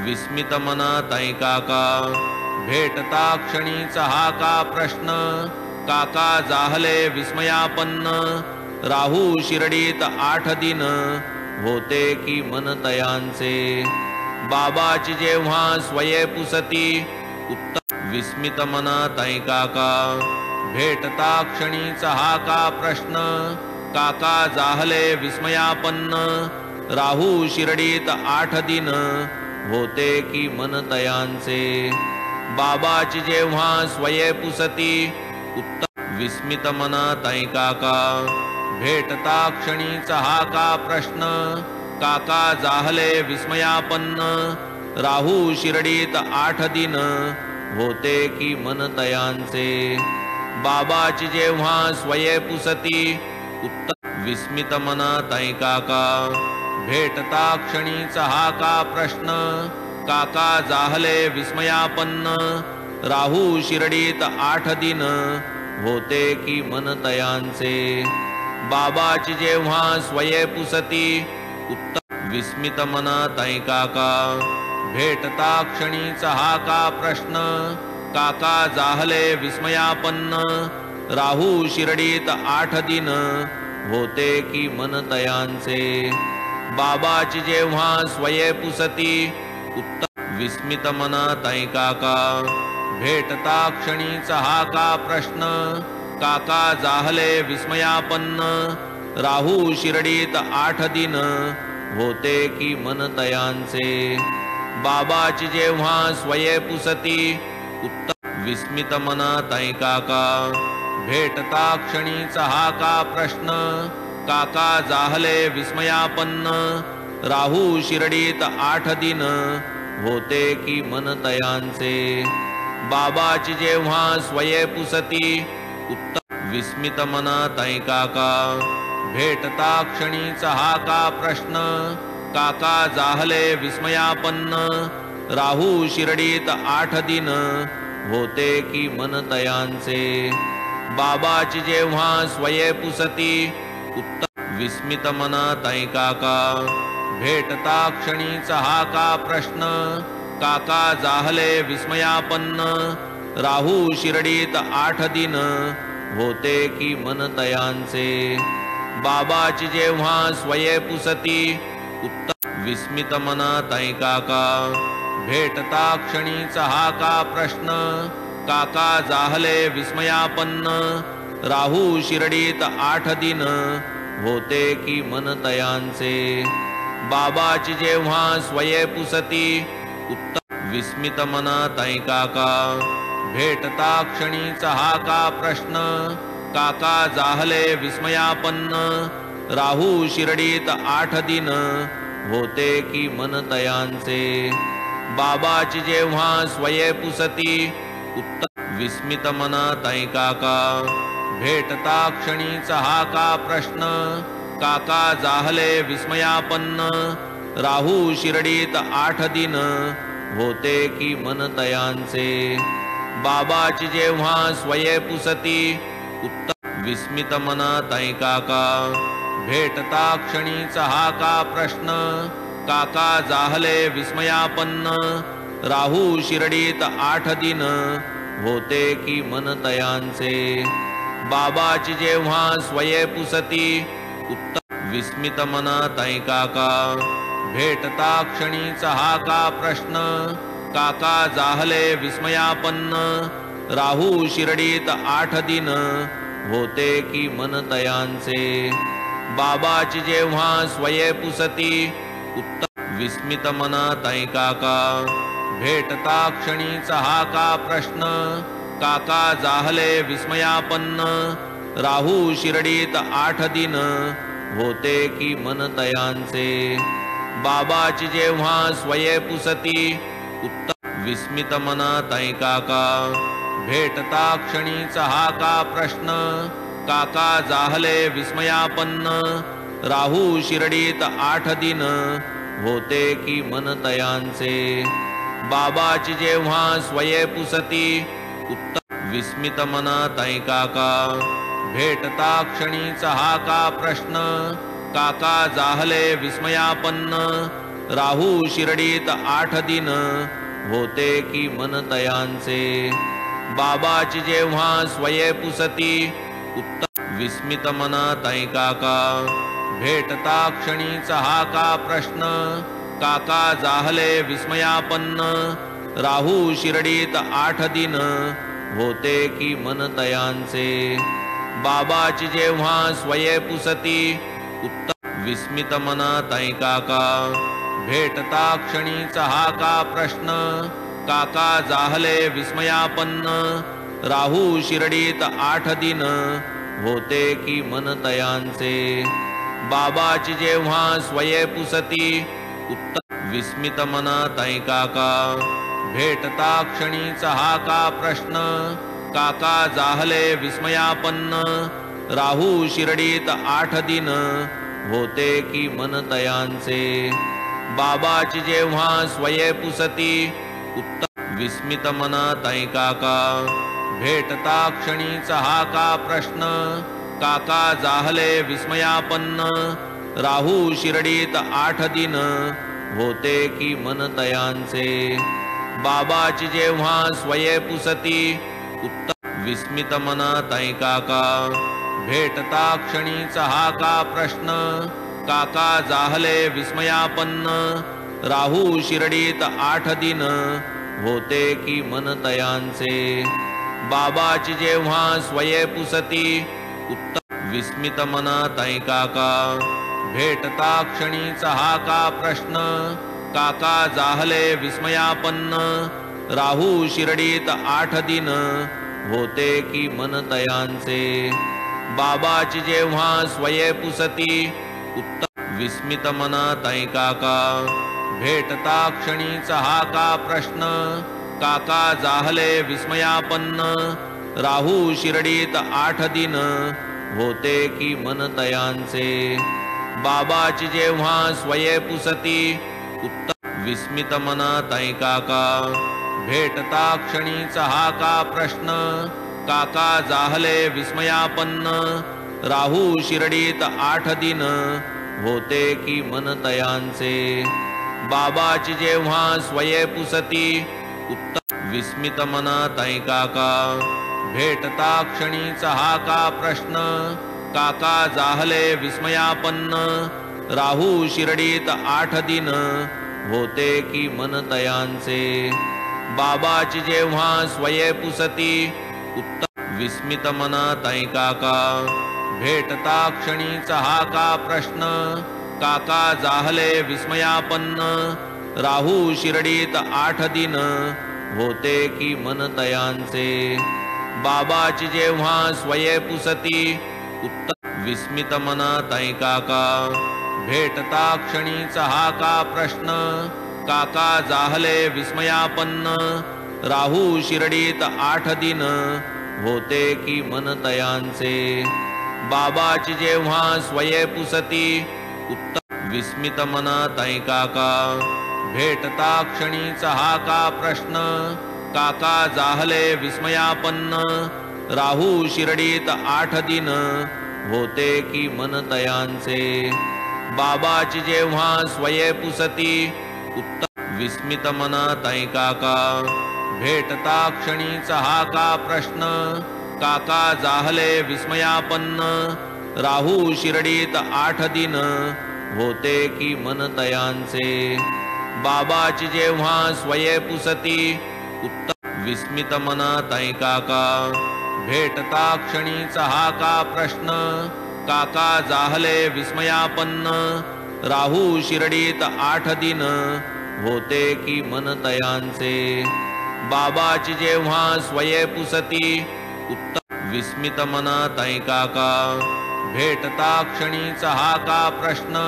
विस्मित मनात काका, भेटता क्षणीचा हा का प्रश्न, काका जाहले विस्मयापन्न, राहू शिर्डीत 8 दिन, होते की मन तयांचे, बाबाची जेव्हा स्वये पुसती, उत्तम विस्मित मनात काका, भेटता क्षणीचा हा का प्रश्न, काका जाहले विस्मयापन्न, राहू शिर्डीत 8 दिन, होते की मन तयांचे, बाबाची जेव्हा स्वये पुसती, उत्तम विस्मित मनात काका, भेटता क्षणीचा हा का प्रश्न, काका जाहले विस्मयापन्न, राहू शिर्डीत 8 दिन, होते की मन तयांचे, बाबाची जेव्हा स्वये पुसती, उत्तम विस्मित मनात काका, भेटता क्षणीचा हा का प्रश्न, काका जाहले विस्मयापन्न, राहू शिर्डीत 8 दिन, होते की मन तयांचे, बाबाची जेव्हा स्वये पुसती, उत्तम विस्मित मनात काका, भेटता क्षणीचा हा का प्रश्न, काका जाहले विस्मयापन्न, राहू शिर्डीत 8 दिन, होते की मन तयांचे, बाबाची जेव्हा स्वये पुसती, उत्तम विस्मित मनात काका, भेटता क्षणीचा हा का प्रश्न, काका जाहले विस्मयापन्न, राहू शिर्डीत 8 दिन, होते की मन तयांचे, बाबाची जेव्हा स्वये पुसती, उत्तम विस्मित मनात काका, भेटता क्षणीचा हा का प्रश्न, काका जाहले विस्मयापन्न, राहू शिर्डीत 8 दिन, होते की मन तयांचे, बाबाची जेव्हा स्वये पुसती, उत्तम विस्मित मनात काका, भेटता क्षणीचा हा का प्रश्न, काका जाहले विस्मयापन्न, राहू शिर्डीत 8 दिन, होते की मन तयांचे, बाबाची जेव्हा स्वये पुसती, उत्तम विस्मित मनात काका, भेटता क्षणीचा हा का प्रश्न, काका जाहले विस्मयापन्न, राहू शिर्डीत 8 दिन, होते की मन तयांचे, बाबाची जेव्हा स्वये पुसती, उत्तम विस्मित मनात काका, भेटता क्षणीचा हा का प्रश्न, काका जाहले विस्मयापन्न, राहू शिर्डीत 8 दिन, होते की मन तयांचे, बाबाची जेव्हा स्वये पुसती, उत्तम विस्मित मनात काका, भेटता क्षणीचा हा का प्रश्न, काका जाहले विस्मयापन्न, राहू शिर्डीत 8 दिन, होते की मन तयांचे, बाबाची जेव्हा स्वये पुसती, उत्तम विस्मित मनात काका, भेटता क्षणीचा हा का प्रश्न, काका जाहले विस्मयापन्न, राहू शिर्डीत 8 दिन, होते की मन तयांचे, बाबाची जेव्हा स्वये पुसती, उत्तम विस्मित मनात काका, भेटता क्षणीचा हा का प्रश्न, काका जाहले विस्मयापन्न, राहू शिर्डीत 8 दिन, होते की मन तयांचे, बाबाची जेव्हा स्वये पुसती, उत्तम विस्मित मनात काका, भेटता क्षणीचा हा का प्रश्न, काका जाहले विस्मयापन्न, राहू शिर्डीत 8 दिन, होते की मन तयांचे, बाबाची जेव्हा स्वये पुसती, उत्तम विस्मित मनात काका, भेटता क्षणीचा हा का प्रश्न, काका जाहले विस्मयापन्न, राहू शिर्डीत 8 दिन, होते की मन तयांचे, बाबाची जेव्हा स्वये पुसती, उत्तम विस्मित मनात काका, भेटता क्षणीचा हा का प्रश्न, काका जाहले विस्मयापन्न, राहू शिर्डीत 8 दिन, होते की मन तयांचे, बाबाची जेव्हा स्वये पुसती, उत्तम विस्मित मनात काका, भेटता क्षणीचा हा का प्रश्न, काका जाहले विस्मयापन्न, राहू शिर्डीत 8 दिन होते की मन तयांचे. बाबाची जेव्हा स्वये पुसती उत्तम विस्मित मनात काका. भेटता क्षणीचा हा का प्रश्न काका जाहले विस्मयापन्न. राहू शिर्डीत 8 दिन होते की मन तयांचे. बाबाची जेव्हा स्वये पुसती उत्तम विस्मित मनात काका. भेटता क्षणीचा हा का प्रश्न काका जाहले विस्मयापन्न. राहू शिर्डीत 8 दिन होते की मन तयांचे. बाबाची जेव्हा स्वये पुसती उत्तम विस्मित मनात काका. भेटता क्षणीचा हा का प्रश्न काका जाहले विस्मयापन्न. राहू शिर्डीत 8 दिन होते की मन तयांचे. बाबाची जेव्हा स्वये पुसती उत्तम विस्मित मनात काका. भेटता क्षणीचा हा का प्रश्न काका जाहले विस्मयापन्न. राहू शिर्डीत 8 दिन होते की मन तयांचे. बाबाची जेव्हा स्वये पुसती उत्तम विस्मित मनात काका. भेटता क्षणीचा हा का प्रश्न काका जाहले विस्मयापन्न. राहू शिर्डीत 8 दिन होते की मन तयांचे. बाबाची जेव्हा स्वये पुसती उत्तम विस्मित मनात काका. भेटता क्षणीचा हा का प्रश्न काका जाहले विस्मयापन्न. राहू शिर्डीत 8 दिन होते की मन तयांचे. बाबाची जेव्हा स्वये पुसती उत्तम विस्मित मनात काका. भेटता क्षणीचा हा का प्रश्न काका जाहले विस्मयापन्न. राहू शिर्डीत 8 दिन होते की मन तयांचे. बाबाची जेव्हा स्वये पुसती उत्तम विस्मित मनात काका. भेटता क्षणीचा हा का प्रश्न काका जाहले विस्मयापन्न. राहू शिर्डीत 8 दिन होते की मन तयांचे. बाबाची जेव्हा स्वये पुसती उत्तम विस्मित मनात काका. भेटता क्षणीचा हा का प्रश्न काका जाहले विस्मयापन्न. राहू शिर्डीत 8 दिन होते की मन तयांचे. बाबाची जेव्हा स्वये पुसती उत्तम विस्मित मनात काका. भेटता क्षणीचा हा का प्रश्न काका जाहले विस्मयापन्न. राहू शिर्डीत 8 दिन होते की मन तयांचे. बाबाची जेव्हा स्वये पुसती उत्तम विस्मित मनात काका. भेटता क्षणीचा हा का प्रश्न काका जाहले विस्मयापन्न. राहू शिर्डीत 8 दिन होते की मन तयांचे. बाबाची जेव्हा स्वये पुसती उत्तम विस्मित मनात काका. भेटता क्षणीचा हा का प्रश्न काका जाहले विस्मयापन्न. राहू शिर्डीत 8 दिन होते की मन तयांचे. बाबाची जेव्हा स्वये पुसती उत्तम विस्मित मनात काका. भेटता क्षणीचा हा का प्रश्न काका जाहले विस्मयापन्न. राहू शिर्डीत 8 दिन होते की मन तयांचे. बाबाची जेव्हा स्वये पुसती उत्तम विस्मित मनात काका. भेटता क्षणीचा हा का प्रश्न काका जाहले विस्मयापन्न. राहू शिर्डीत 8 दिन होते की मन तयांचे. बाबाची जेव्हा स्वये पुसती उत्तम विस्मित मनात काका. भेटता क्षणीचा हा का प्रश्न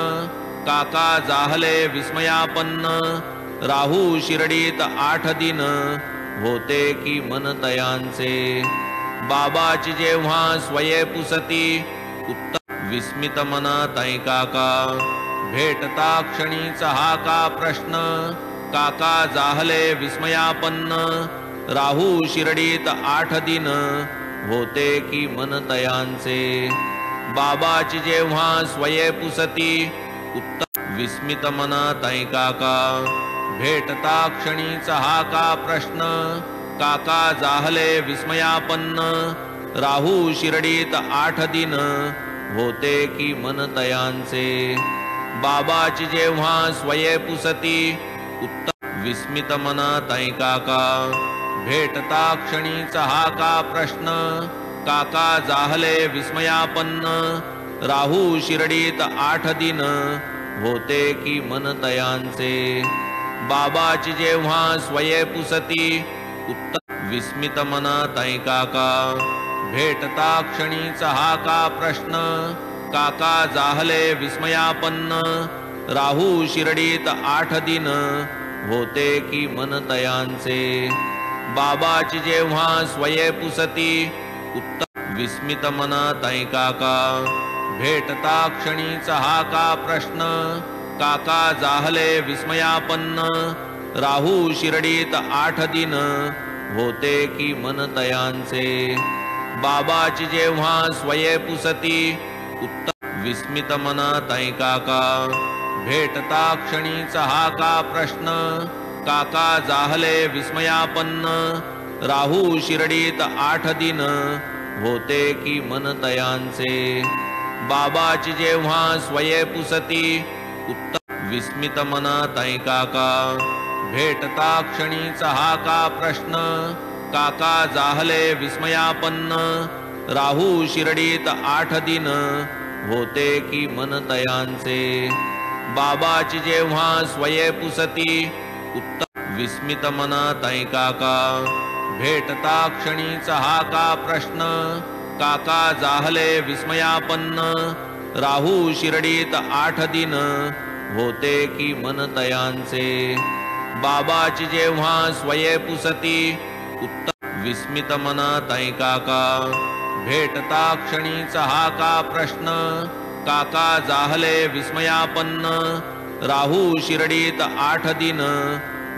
काका जाहले विस्मयापन्न. राहू शिर्डीत 8 दिन होते की मन तयांचे. बाबाची जेव्हा स्वये पुसती उत्तम विस्मित मनात काका. भेटता क्षणीचा हा का प्रश्न काका जाहले विस्मयापन्न. राहू शिर्डीत 8 दिन होते की मन तयांचे. बाबाची जेव्हा स्वये पुसती उत्तम विस्मित मनात काका, भेटता क्षणीचा हा का प्रश्न, काका जाहले विस्मयापन्न, राहू शिर्डीत 8 दिन, होते की मन तयांचे, बाबाची जेव्हा स्वये पुसती, उत्तम विस्मित मनात काका, भेटता क्षणीचा हा का प्रश्न, काका जाहले विस्मयापन्न, राहू शिर्डीत 8 दिन, होते की मन तयांचे, बाबाची जेव्हा स्वये पुसती, उत्तम विस्मित मनात काका, भेटता क्षणीचा हा का प्रश्न, काका जाहले विस्मयापन्न, राहू शिर्डीत 8 दिन, होते की मन तयांचे, बाबाची जेव्हा स्वये पुसती, उत्तम विस्मित मनात काका, भेटता क्षणीचा हा का प्रश्न, काका जाहले विस्मयापन्न, राहू शिर्डीत 8 दिन, होते की मन तयांचे, बाबाची जेव्हा स्वये पुसती, उत्तम विस्मित मनात काका, भेटता क्षणीचा हा का प्रश्न, काका जाहले विस्मयापन्न, राहू शिर्डीत 8 दिन, होते की मन तयांचे, बाबाची जेव्हा स्वये पुसती, उत्तम विस्मित मनात काका, भेटता क्षणीचा हा का प्रश्न, काका जाहले विस्मयापन्न, राहू शिर्डीत 8 दिन, होते की मन तयांचे, बाबाची जेव्हा स्वये पुसती, उत्तम विस्मित मनात काका, भेटता क्षणीचा हा का प्रश्न, काका जाहले विस्मयापन्न, राहू शिर्डीत 8 दिन, होते की मन तयांचे, बाबाची जेव्हा स्वये पुसती, उत्तम विस्मित मनात काका, भेटता क्षणीचा हा का प्रश्न, काका जाहले विस्मयापन्न, राहू शिर्डीत 8 दिन,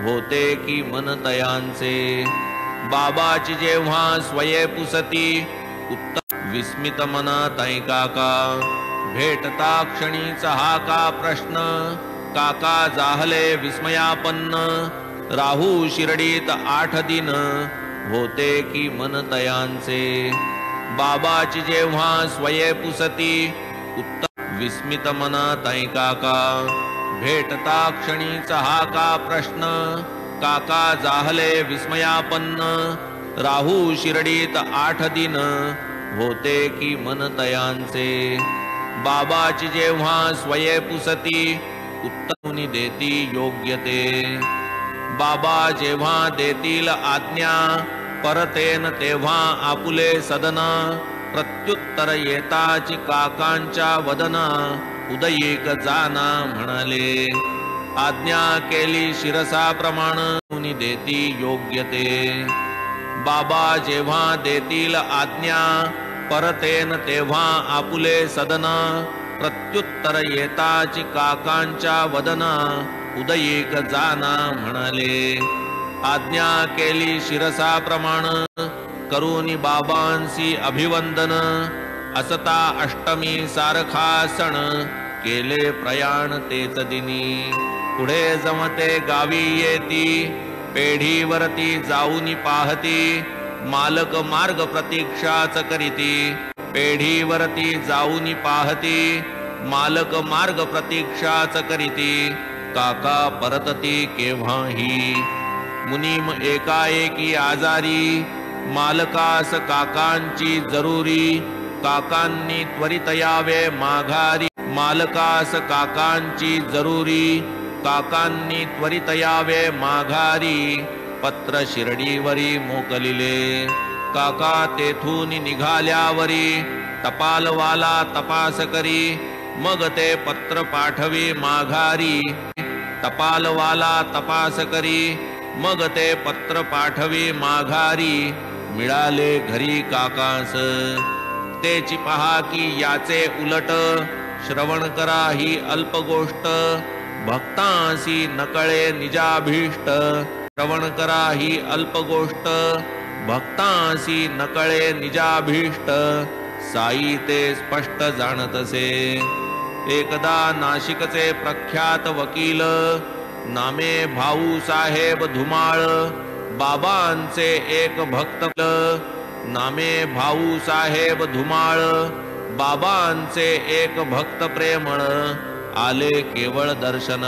होते की मन तयांचे, बाबाची जेव्हा स्वये पुसती, उत्तम विस्मित मनात काका, भेटता क्षणीचा हा का प्रश्न, काका जाहले विस्मयापन्न, राहू शिर्डीत 8 दिन, होते की मन तयांचे, बाबाची जेव्हा स्वये पुसती, उत्तम विस्मित मनात काका, भेटता क्षणीचा हा का प्रश्न, काका जाहले विस्मयापन्न, राहू शिर्डीत 8 दिन, होते की मन तयांचे, बाबाची जेव्हा स्वये पुसती, उत्तम देती योग्य ते, बाबा जेव्हा देतील आज्ञा, परतेन तेव्हा आपुले सदना, प्रत्युत्तर येताची काकांच्या वदना, उदयीक जाना म्हणाले, आज्ञा केली शिरसाप्रमाण, देती योग्य ते, बाबा जेव्हा देतील आज्ञा, परतेन तेव्हा आपुले सदना, प्रत्युत्तर येताची काकांच्या वदना, उदयीक जाना म्हणाले, आज्ञा केली शिरसाप्रमाण, करूनी बाबांसी अभिवंदन, असता अष्टमी सारखा सण, केले प्रयाण तेच दिनी, पुढे जमते गावी येती, पेढीवरती जाऊनी पाहती, मालक मार्ग प्रतीक्षाच करीती, पेढीवरती जाऊनी पाहती, मालक मार्ग प्रतीक्षाच करीती, काका परतती केव्हाही, मुनीम एकाएकी आजारी, मालकास काकांची जरुरी, काकांनी त्वरित यावे माघारी, मालकास काकांची जरुरी, काकांनी त्वरित यावे माघारी, पत्र शिर्डीवरी मोकलिले, काका तेथून निघाल्यावरी, टपालवाला तपास करी, मग ते पत्र पाठवी माघारी, टपालवाला तपास करी, मग ते पत्र पाठवी माघारी, मिळाले घरी काकास, तेची पहा की याचे उलट, श्रवण करा ही अल्प गोष्ट, भक्तांसी नकळे निजाभीष्ट, श्रवण करा ही अल्प गोष्ट, भक्तांसी नकळे निजाभीष्ट, साई ते स्पष्ट जाणतसे, एकदा नाशिकचे प्रख्यात वकील नामे भाऊ साहेब धुमाळ, बाबांचे एक भक्त नामे भाऊ साहेब धुमाळ, बाबांचे एक भक्त प्रेमळ, आले केवळ दर्शन,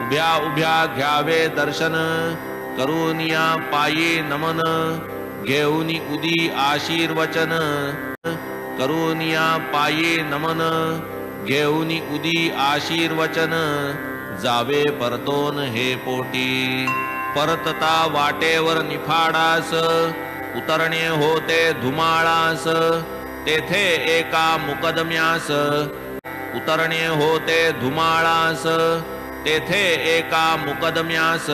उभ्या उभ्या घ्यावे दर्शन, करूनिया पायी नमन, घेऊनी उदी आशीर्वचन, करूनिया पायी नमन, घेऊनी उदी आशीर्वचन, जावे परतोन हे पोटी, परतता वाटेवर निफाडास, उतरणे होते धुमाळास, तेथे एका मुकदम्यास, उतरणे होते धुमाळास, तेथे एका मुकदम्यास,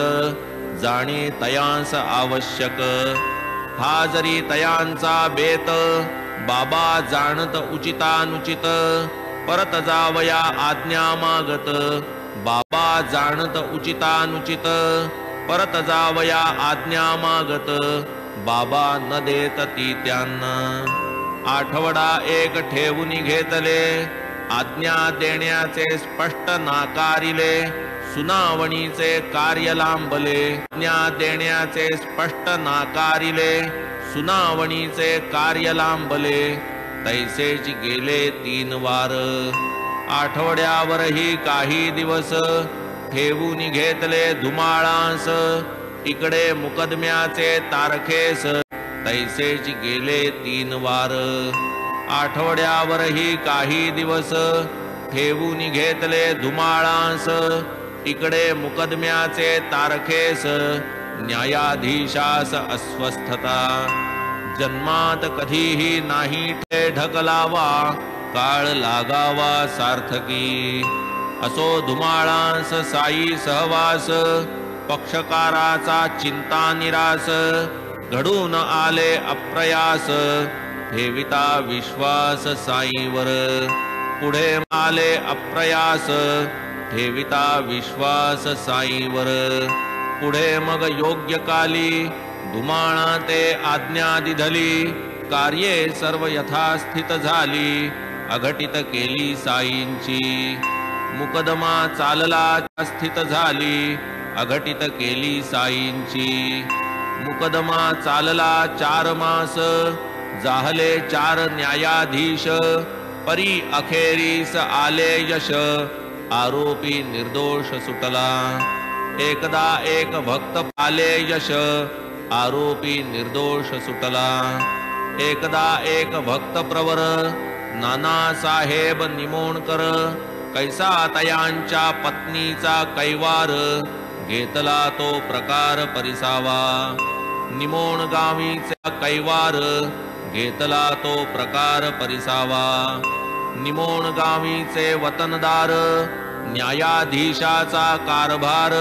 जाणे तयांस आवश्यक, हा जरी तयांचा बेत, बाबा जाणत उचितानुचित, परत जावया आज्ञा मागत, बाबा जाणत उचितानुचित, परत जावया आज्ञा मागत, बाबा न देत ती त्यांना, आठवडा एक ठेवून घेतले, आज्ञा देण्याचे स्पष्ट नाकारिले, सुनावणीचे कार्य लांबले, आज्ञा देण्याचे स्पष्ट नाकारिले, सुनावणीचे कार्य लांबले, तैसेच गेले 3 वार, आठवड्यावरही काही दिवस, ठेवून घेतले धुमाळास, इकडे मुकदम्याचे तारखेस, तैसेच गेले 3 वार, आठवड्यावरही काही दिवस, ठेवून घेतले धुमाळास, इकडे मुकदम्याचे तारखेस, न्यायाधीशास अस्वस्थता, जन्मात कधीही नाही ठे ढकलावा, काळ लागावा सार्थकी, असो धुमाळास साई सहवास, पक्षकाराचा चिंता निरास, घडून आले अप्रयास, ठेविता विश्वास साईवर, पुढे आले अप्रयास, ठेविता विश्वास साईवर, पुढे मग योग्य काली, धुमाळा ते आज्ञा दिधली, कार्ये सर्व यथास्थित झाली, अघटित केली साईंची, मुकदमा चालला स्थित झाली, अघटित केली साईंची, मुकदमा चालला 4 मास, जाहले 4 न्यायाधीश, परी अखेरीस आले यश, आरोपी निर्दोष सुटला, एकदा एक भक्त आले यश, आरोपी निर्दोष सुटला, एकदा एक भक्त प्रवर, नाना साहेब निमोणकर, कैसा तयांच्या पत्नीचा कैवार, घेतला तो प्रकार परिसावा, निमोण गावीचा कैवार, घेतला तो प्रकार परिसावा, निमोण गावीचे वतनदार, न्यायाधीशाचा कारभार,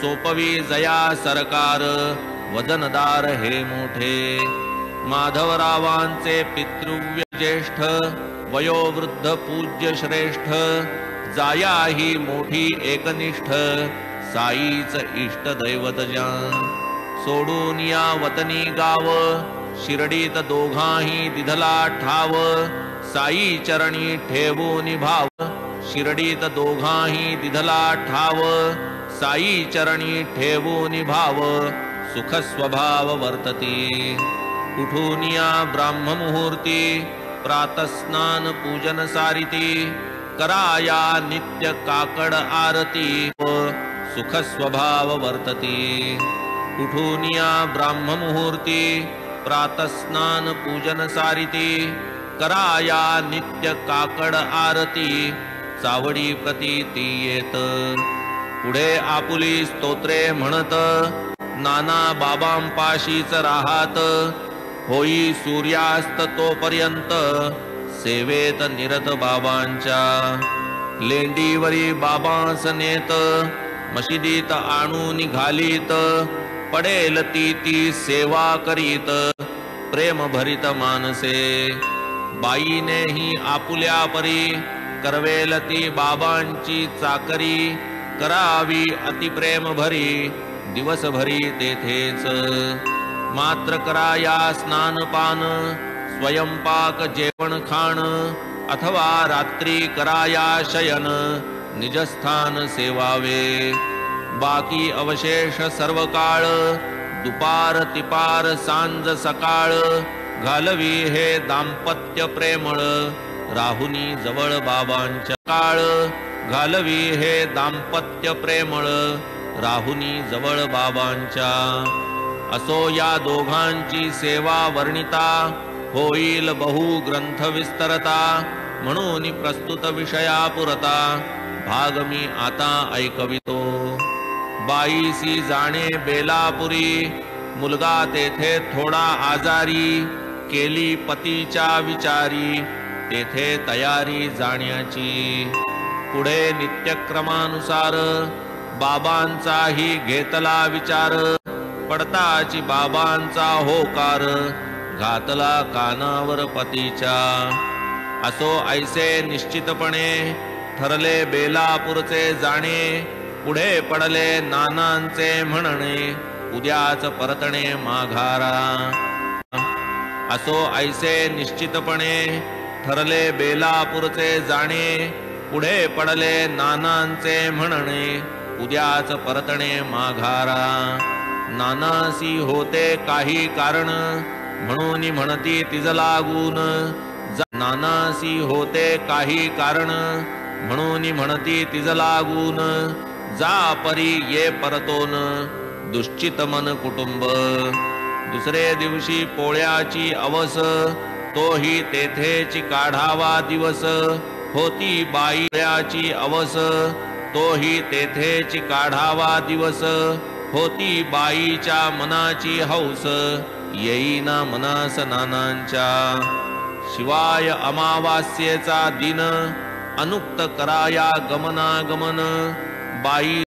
सोपवी जया सरकार, वजनदार हे मोठे, माधवरावांचे पितृव्य ज्येष्ठ, वयोवृद्ध पूज्य श्रेष्ठ, जाया ही मोठी एकनिष्ठ, साईच इष्ट दैवत जान, सोडून या वतनी गाव, शिर्डीत दोघाही दिधला ठाव, साई चरणी ठेवून भाव, शिर्डीत दोघाही दिधला ठाव, साई चरणी ठेवून भाव, सुख स्वभाव वर्तती, उठून या ब्राह्ममुहूर्ती, प्रातस्नान पूजन सारिती, कराया नित्य काकड आरती, सुख स्वभाव वर्तती, उठून या ब्राह्ममुहूर्ती, प्रातस्नान पूजन सारिती, कराया नित्य काकड आरती, चावडी प्रतीती येत, पुढे आपुली स्तोत्रे म्हणत, नाना बाबांपाशीच राहात, होई सूर्यास्त तोपर्यंत, सेवेत निरत बाबांच्या, लेंडीवरी बाबांस नेत, मशिदीत आणून घालीत, पडेल ती सेवा करीत, प्रेम भरित मानसे, बाईनेही आपुल्या परी, करवेल ती बाबांची चाकरी, करावी अतिप्रेम भरी, दिवसभरी तेथेच, मात्र कराया स्नानपान, स्वयंपाक जेवण खाण, अथवा रात्री कराया शयन निजस्थान सेवावे। बाकी अवशेष सर्व काळ दुपार तिपार सांज सकाळ घालवी हे दाम्पत्य प्रेमळ राहुनी जवळ बाबांच्या काळ घालवी हे दाम्पत्य प्रेमळ राहुनी जवळ बाबांच्या। असो या दोघांची सेवा वर्णिता होईल बहु ग्रंथ विस्तरता म्हणून प्रस्तुत विषया पुरता भाग मी आता ऐकवितो। बाईसी जाणे बेलापुरी मुलगा तेथे थोडा आजारी केली पतीच्या विचारी तेथे तयारी जाण्याची। पुढे नित्यक्रमानुसार बाबांचाही घेतला विचार पडताची बाबांचा होकार घातला कानावर पतीच्या। असो ऐसे निश्चितपणे ठरले बेलापूरचे जाणे पुढे पडले नानांचे म्हणणे उद्याच परतणे माघारा। असो ऐसे निश्चितपणे ठरले बेलापूरचे जाणे पुढे पडले नानांचे म्हणणे उद्याच परतणे माघारा। नानासी होते काही कारण म्हणून म्हणती तिज लागून नानासी होते काही कारण म्हणून म्हणती तिज लागून जा परी ये परतोन दुश्चित मन कुटुंब। दुसरे दिवशी पोळ्याची अवस तोही तेथेची काढावा दिवस होती बाईची अवस तोही तेथेची काढावा दिवस होती बाईच्या मनाची हौस येईना मनास नानांच्या। शिवाय अमावास्येचा दिन अनुक्त कराया गमनागमन बाई